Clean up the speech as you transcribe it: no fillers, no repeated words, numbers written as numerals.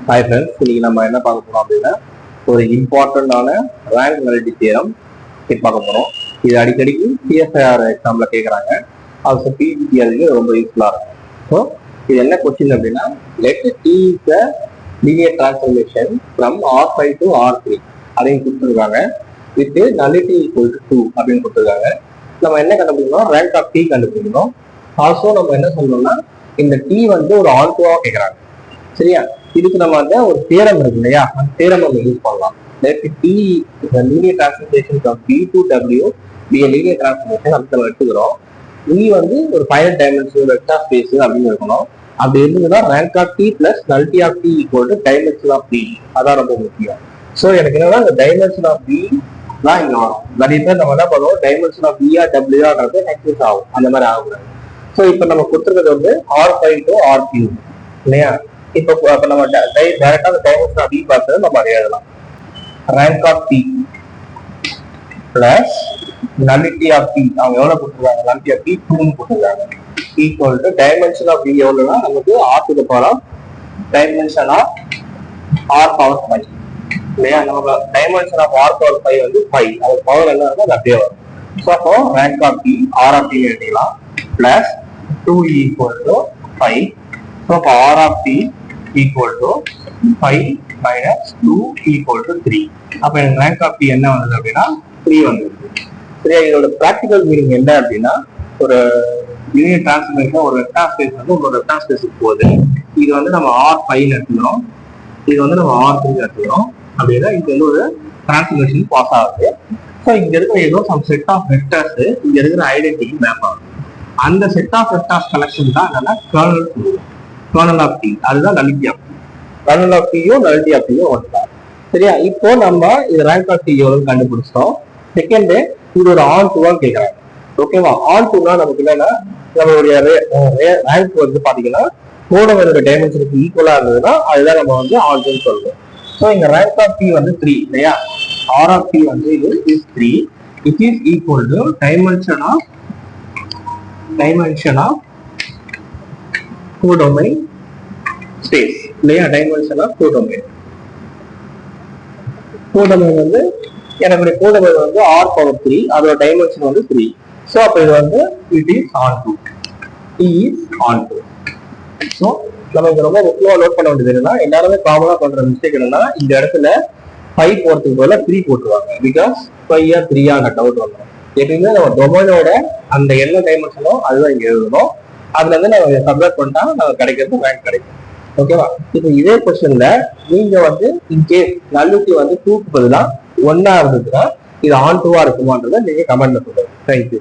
Hi friends, இன்னைக்கு நம்ம என்ன பார்க்க போறோம் அப்படின்னா ஒரு இம்பார்ட்டண்டான ரேங்க் நலிட்டி தியரம் பார்க்க போறோம். இது அடிக்கடிக்கு சிஎஸ்ஐஆர் எக்ஸாம்ல கேட்குறாங்க. அது பிஜிடி அதுக்கு ரொம்ப யூஸ்ஃபுல்லா இருக்கும். ஸோ இது என்ன கொஸ்டின் அப்படின்னா, let T is the linear transformation from R5 to R3 அப்படின்னு கொடுத்துருக்காங்க. வித் நலிட்டி ஈக்குவல் டு 2 அப்படின்னு கொடுத்துருக்காங்க. நம்ம என்ன கண்டுபிடிக்கணும்? ரேங்க் ஆஃப் டி கண்டுபிடிக்கணும். ஆல்சோ நம்ம என்ன சொல்லணும்னா, இந்த டி வந்து ஒரு ஆல்டோவா கேட்குறாங்க. சரியா? இதுக்கு நம்ம வந்து ஒரு தியரம் இருக்கு இல்லையா, அந்த தியரம் நம்ம யூஸ் பண்ணலாம். Let T linear transformation from B to W B linear transformation அப்படி நம்ம எடுத்துக்கிறோம். இ வந்து ஒரு ஃபைனட் டைமென்ஷனல் வெக்டார் ஸ்பேஸ் அப்படின்னு இருக்கணும். அப்படி இருந்ததுன்னா rank of T plus nullity of T equal to dimension of B. அதான் ரொம்ப முக்கியம். ஸோ எனக்கு என்னன்னா இந்த டைமென்ஷன் ஆஃப் பி தான் இங்க வரும். நிறைய பேர் நம்ம என்ன பண்ணுவோம், டைமென்ஷன் ஆஃப் பிஆர் டபிள்யூஆர்ன்றது எக்ஸஸ் ஆகும், அந்த மாதிரி ஆகக்கூடாது. ஸோ இப்போ நம்ம கொடுத்துருக்கிறது வந்து R5 to R3 இல்லையா? இப்போ நம்ம டைரக்டா அந்த டைமென்ஷன் ஆஃப் பி பார்த்தது நம்ம அதை எழுதலாம். Rank of B plus nullity of B, அவங்க எவ்வளவு கொடுத்துருக்காங்க? நலிட்டி ஆஃப் பி 2 கொடுத்துருக்காங்க. Equal to dimension of B எவ்வளவுனா நமக்கு R to the power of dimension of R power 5 இல்லையா? நமக்கு டைமென்ஷன் ஆஃப் R power 5 வந்து 5. அது பவர் என்ன இருக்கும், அது அப்படியே வரும். ஸோ அப்போ rank of B R of B எழுதிக்கலாம். Plus 2 equal to 5. ஸோ அப்போ R of B equal to 5 minus 2 equal to 3. அப்ப எனக்கு ரேங்க் ஆஃப் பி என்ன வந்தது அப்படின்னா 3 வந்திருக்கு. சரியா? இதோட பிராக்டிகல் மீனிங் என்ன அப்படின்னா, ஒரு லீனியர் டிரான்ஸ்ஃபர்மேஷன் ஒரு வெக்டார் ஸ்பேஸ் வந்து ஒரு வெக்டார் ஸ்பேஸுக்கு போகுது. இது வந்து நம்ம R5 எடுத்துக்கிறோம், இது வந்து நம்ம R3 எடுத்துக்கிறோம். அப்படின்னா இது வந்து ஒரு டிரான்ஸ்ஃபர்மேஷன் பாஸ் ஆகுது. ஸோ இங்க இருக்கிற ஏதோ சம் செட் ஆஃப் வெக்டர்ஸ் இங்க இருக்கிற ஐடென்டிட்டி மேப் ஆகுது. அந்த செட் ஆஃப் வெக்டார்ஸ் கலெக்ஷன் தான் என்னன்னா கர்னல் சொல்லுவோம். கர்னல் ஆஃப் டி, அதுதான் nullity of T. Kernel of டியும் நலிட்டி ஆஃப் டியும் ஒன்றுதான். சரியா? இப்போ நம்ம இது ரேங்க் ஆஃப் டி எவ்வளவு கண்டுபிடிச்சோம். செகண்ட், இது ஒரு ஆன் டூவா கேட்கறாங்க. ஓகேவா? ஆன் டூனா நமக்கு என்னன்னா, நம்மளுடைய ரேங்க் வந்து பாத்தீங்கன்னா கோடோட டைமென்ஷனுக்கு ஈக்குவலா இருந்ததுன்னா அதுதான் நம்ம வந்து ஆன் டூன்னு சொல்லுவோம். ஸோ இங்க ரேங்க் ஆஃப் டி வந்து 3 இல்லையா? ஆர் ஆஃப் டி வந்து இது is 3. It is equal to dimension of codomain space இல்லையா? Dimension of codomain. கோடோமைன் வந்து எனக்கு கோடோமைன் வந்து R power 3, அதோட டைமென்ஷன் வந்து 3. ஸோ அப்போ இது வந்து it is onto, T is on 2. So நம்ம இங்க ரொம்ப முக்கியமாக நோட் பண்ண வேண்டியது என்னன்னா, எல்லாருமே காமனா பண்ற மிஸ்டேக் என்னன்னா, இந்த இடத்துல 5 போறதுக்கு பதிலாக 3 போட்டுருவாங்க. பிகாஸ் 5 3 டவுட் வந்துடும். எப்பயுமே நம்ம டொமைனோட அந்த என்ன டைமென்ஷனோ அதுதான் இங்க எழுதணும். அதுல இருந்து நம்ம சப்மிட் பண்ணிட்டா நமக்கு கிடைக்கிறது ரேங்க் கிடைக்கும். ஓகேவா? இப்போ இதே கொஸ்டின்ல நீங்க வந்து இன்கேஸ் நலிட்டி வந்து 2க்கு பதிலாக 1 இருந்ததுன்னா இது ஆன் 2 இருக்குமான்றதை நீங்க கமெண்ட்ல சொல்லுங்க. தேங்க்யூ.